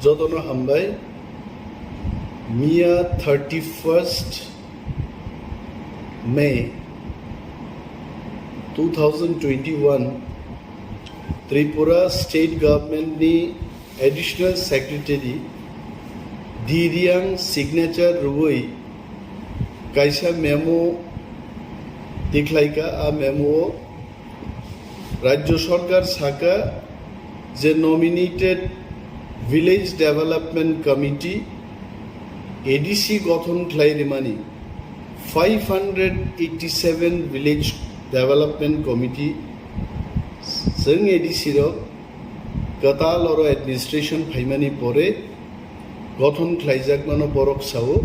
Jodono Hambai Mia 31st May 2021 Tripura State Government ni Additional Secretary Diriang Signature Rui Kaisa Memo Diklaika a memo Rajya Sarkar Saka the nominated Village Development Committee ADC Gothon Klairimani 587 Village Development Committee Sung ADC ro Gatal or Administration Paimani Pore Gothon Klaijakmano Borok Sao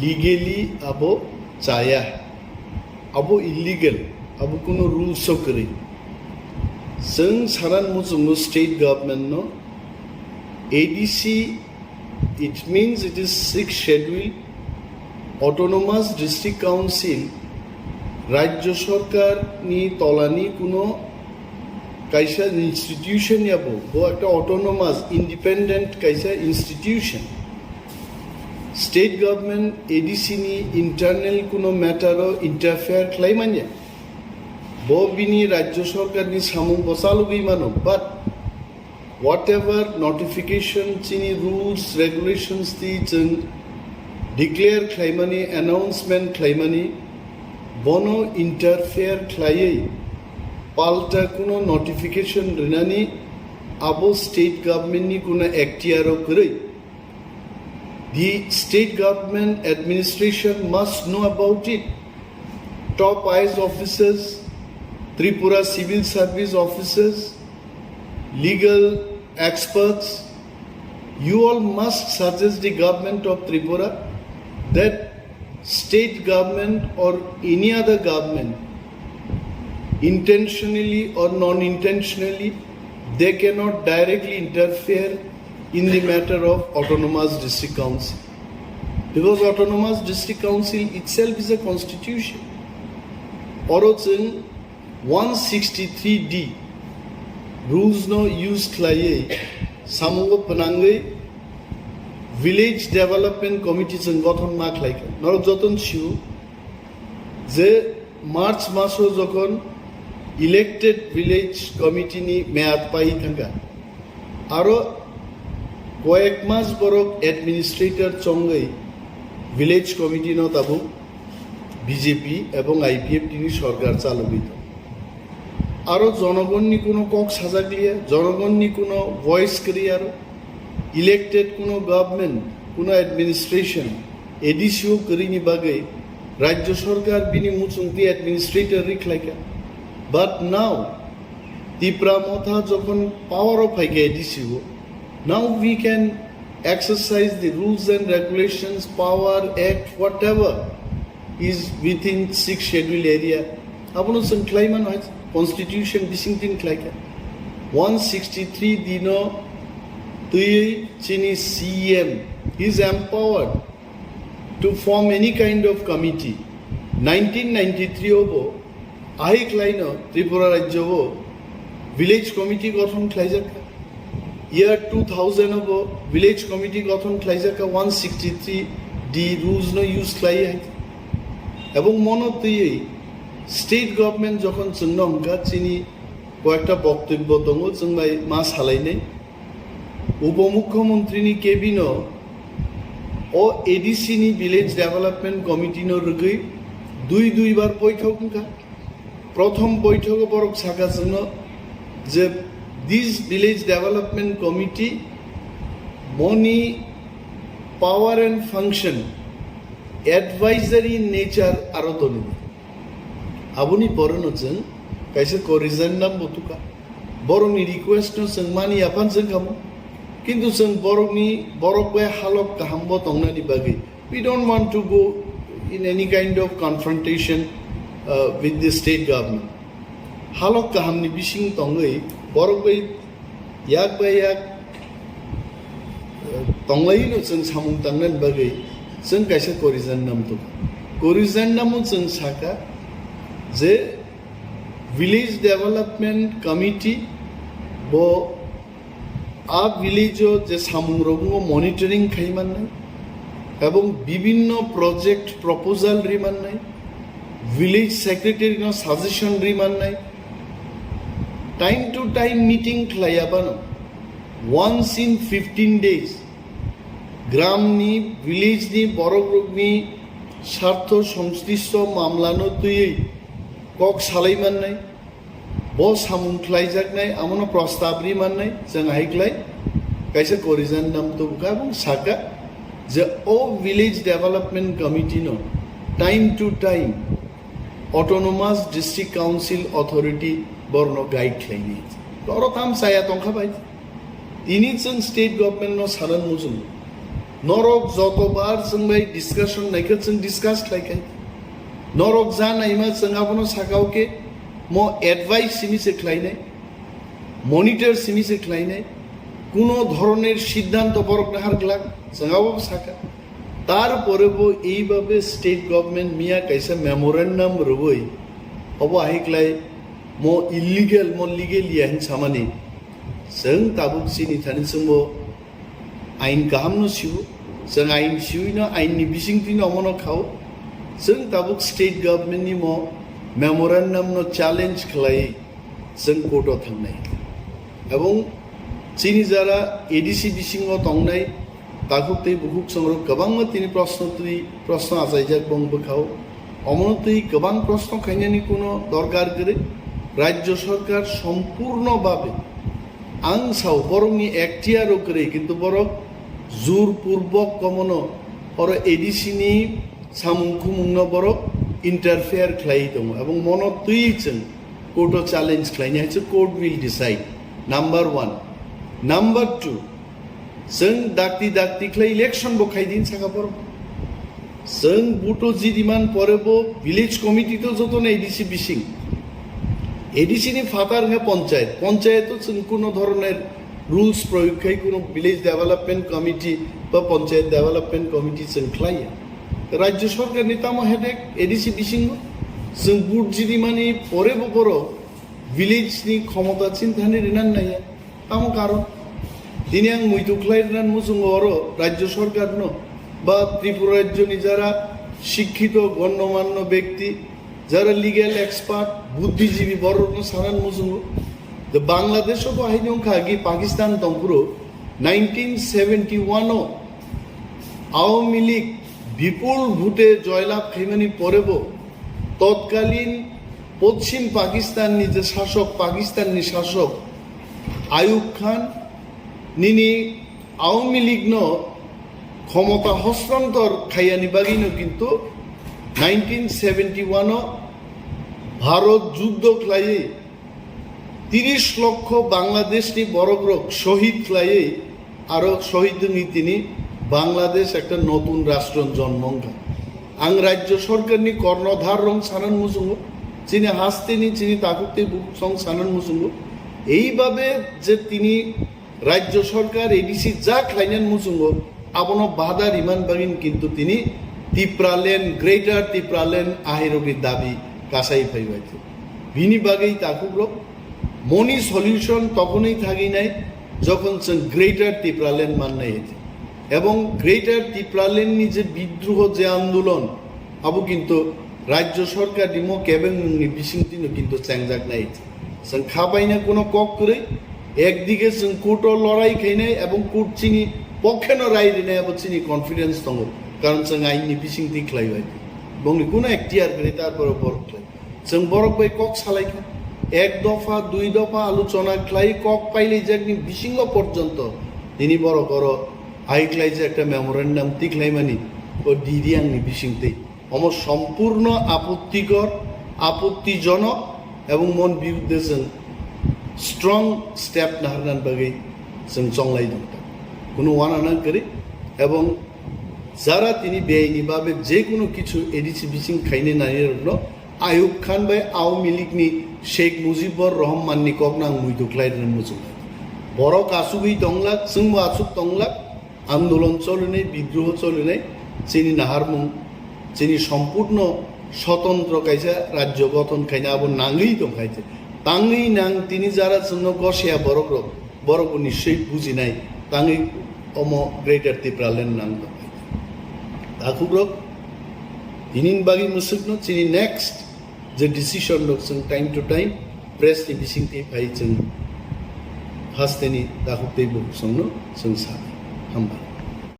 legally abo Chaya abo illegal abo kuno rules sokri Sung Saran Musumu state government no ADC, it means it is 6th schedule, Autonomous District Council, Rajya Sarkar ni tolani kuno kaisa institution yabo, bo ekta autonomous, independent kaisa institution. State government ADC ni internal kuno matter interfere klaimanya. Bo bini Rajya Sarkar ni samung bosalu bimano, but whatever notification chini rules regulations ti chung declare klaimani announcement klaimani bono interfere klaiye palta kuno notification rinani abo state government ni kuno actiaro krai the state government administration must know about it. Top IAS officers, Tripura civil service officers, legal experts, you all must suggest the government of Tripura that state government or any other government, intentionally or non-intentionally, they cannot directly interfere in the matter of Autonomous District Council. Because Autonomous District Council itself is a constitution. Orocheng 163D rules no use klaye samungo panangai village development committee chung gothon ma khlaika nor joton chiu je March maso jokon elected village committee ni mead pai thanga aro koek mas borok administrator chongai village committee no tabu BJP ebong IPF tini sarkar chalobito aro জনগণ নি কোনো cock সাজা গলিয়া জনগণ নি কোনো voice ক্রিয়ার elected কোনো government কোনো অ্যাডমিনিস্ট্রেশন এডিসিও করিনি বাগে রাজ্য সরকার বিনি মুচুংতি অ্যাডমিনিস্ট্রেটর রিখলাইকা বাট নাও ত্রিপুরা মথা যখন পাওয়ার অফ হাইকে এডিসিও now we can exercise the rules and regulations power act whatever is within 6th schedule area আপনো সংক্লাইমান হয় Constitution distinct like 163 dino tui chini CM is empowered to form any kind of committee 1993 obo ahi klaino Tripura rajyo bo village committee gothon khlaijaka year 2000 obo village committee gothon khlaijaka 163 d rules no use klai ebong mono tui State government যখন চুন্নমকা চিনি কয়েকটা বক্তব্য দङ जोंलाय मा सालायनाय उपमुख्यमंत्री cabin ও ADC নি village development committee ন রগৈ দুইবার বৈঠক নকা প্রথম বৈঠক বরক সাকা জন্য যে দিস ভিলেজ ডেভেলপমেন্ট কমিটি মনি power and function advisory nature আরো দনি Abuni borono jeng kaisa ko resign nam botuka boroni request no jeng mani apan jeng kamu kintu jeng borok be halok kaham bo tongna ni bagi we don't want to go in any kind of confrontation with the state government halok kaham ni bising tongai borok be yak tonglai no jeng samung tangna ni bagi jeng kaisa ko resign nam to ko resign nam jeng saka যে village development committee bo आ विलेजो जे सामुं रगुंगो monitoring खाइमान्नाय एवं विभिन्न project proposal रिमान्नाय विलेज सेक्रेटारिनो साजेशन रिमान्नाय टाइम टू टाइम मीटिंग खालायाबानो once in 15 days ग्रामनि विलेजनि बर'ग्रुपनि स्वार्थ संश्लिष्ट मामलानो तुयै कक सालायमान्नाय ब सामुं खालायजाकनाय आमनो प्रस्ताब रिमान्नाय जों हाइक्लाय कैसे करिजान नाम तो बुका बं साका जे ओ विलेज डेवलपमेंट कमिटी नो time to time autonomous district council authority बरनो गाइड खालायनि तरो ताम साया तंखाबाय इनि जों स्टेट गवर्नमेंट नो सारन मुजुं नरक जतबार जों बाय डिस्कशन नायखो जों डिस्कस खालायखाय नरक जानायमा जों आबनो साकावके मो एडवाइस सिमिसे खालायनाय मनिटर सिमिसे खालायनाय কোনো ধরনের সিদ্ধান্ত বরক নাহার গ্লাক जोंहाबो साका तारपरेबो এইভাবে स्टेट गवर्नमेंट मिया कैसे मेमोरेंडम रबोय अब आहिक्लाय मो इलीगल मो लीगल याहिन सामानि जों ताबुक सिनि थानि जोंबो आइन गाहामनो सिबो जों आइन सिउइनो आइननि बिसिंथिनो अमनो खाव जों ताबुक स्टेट गवर्नमेंट नि मो मेमोरेंडम नो चैलेंज खालाय जों कोर्टआव थांनाय এবং चीनी जरा एडीसी बिसिंगो तंनाय ताकुते बुहुक संग्रह गोबां तिनि प्रश्न आजायजाक बंबखाव अमनतै गोबां प्रश्न खायनायनि कोनो दरकार गरे राज्य सरकार सम्पूर्णभावे आं साव बरंनि एक्टियार करे किन्तु बरं जोरपूर्वक कमनो और एडीसी नि सामुंखुमुंनो बरं इंटरफेयर खालाय दं एवं मनतै जों कोर्टआव चैलेंज खालायनायसो court will decide number 1 number 2 जों दाक्ति खालाय इलेक्शन बो खायदिन साखाफोर जों बुटो जिदिमान परेबो विलेज कमिटी तो जतन एडीसी बिसिं एडीसी नि फातार है पंचायत तो जों कोनो धरনের रुल्स प्रयोग खाय कोनो विलेज डेवलपमेंट कमिटी बा पंचायत डेवलपमेंट कमिटी जों खालाया राज्य सरकार नि तामो हेडेक एडीसी बिसिं जों बुट जिदिमानि परेबो बरो विलेज नि क्षमता चिन्तानि रिनान नाया तामो कारण दिनै आं मैथुख्लायनान मुजुंगरो राज्य सरकारनो बा त्रिपुरा राज्यनि जारा शिक्षित गण्यमान्य व्यक्ति जारा लीगल एक्सपार्ट बुद्धिजीवी बरनो सानान मुजुंगो द बांग्लादेश तो हाइनो खागि पाकिस्तान तंपुरो 1971 आवामी लीग विपुल भोटे जयलाभ खाइमानि परेबो तत्कालीन पश्चिम पाकिस्ताननि जे शासक पाकिस्ताननि शासक आयुब खान निनी आवामी लीग नो क्षमता हस्तांतर खायानि बागिनो किन्तु 1971 भारत युद्ध खालायै 30 लक्ष बांग्लादेशनि बरग्रक शहीद खालायै आरो शहीद दोङि तिनि बांग्लादेश एक नतुन राष्ट्र जन्मंगा आं राज्य सरकारनि कर्णधार रं सानान मुजुंगो चिनि हास्तेनि चिनि ताकुते बुकसं सानान मुजुंगो এইভাবে যে তিনি রাজ্য সরকার এডিসি যা খাইনান মুজুঙ্গো আপনো বাধা রিমান বাগিন কিন্তু তিনি তিপ্রালেন গ্রেটার তিপ্রালেন আহিরগি দাবি কাসাই ফাইবাইছে বিনি বাগেই তাকুগ্র মনি সলিউশন তখনই থাকি নাই যখন जों গ্রেটার তিপ্রালেন মাননাই হয়েছে এবং গ্রেটার তিপ্রালেননি যে বিদ্রোহ যে আন্দোলন আবু কিন্তু রাজ্য সরকার দিমো কেবেংনি বিসিংতিনো কিন্তু চ্যাংজাক নাইছে जों खाबायना कोनो कक करे एकदिके जों कोर्टआव लड़ाई खायनाय एवं कोर्ट चिनि पक्षेनो राय दिनायाबो चिनि कन्फिडेंस दङ कारण जों आइननि बिसिंथि खालायबाय बंनि कोनो एक्टियार करे तारपरे बरक खालाय जों बरक बाय कक सालायखा एक दफा दुई दफा आलोचना खालाय कक पाइले जाकनि बिसिंग पर्यन्त दिनि बरक करो हाइक्लाय जे একটা मेमोरेंडम तिख्लायमानि ओ दिदि आंनि बिसिंथि अम सम्पूर्ण आपत्तिकर आपत्तिजनक এবং মন বিরুদ্ধে जों স্ট্রং স্টেপ নাহারনান বাগै जों চংলাই দं কোনো ওয়ানানা করে এবং যারা তিনি বেআইনিভাবে যে কোনো কিছু এডিসি বিসিং খাইনে নাইরনো আয়ুব খান বাই আওয়ামী লীগনি শেখ মুজিবুর রহমাননি ককনাং মুইদুख्लायदों मुजुं বড় কাসুগै দंलाक जोंबो आसुक दंलाक आंदोलन चलिनाय विद्रोह चलिनाय चिनि नाहारमुं चिनि सम्पूर्ण स्वतंत्र कैसा राज्य गठन खायना अब नांगै दंखायसे तांगै नां तिनि जारा जोंनो गसेया बरक बर'बो निश्चय बुजिनाय ताङै अम ग्रेटार तिप्रालेन नांगौ दाखुग्रक इनिन बागै मुसुकनो चिनि नेक्स्ट जे डिसिसन दं जों टाइम टू टाइम प्रेस नि बिसिंथि फाय जों हास्तेनि दाखुकदै बुक संनो जों सानो हामबाय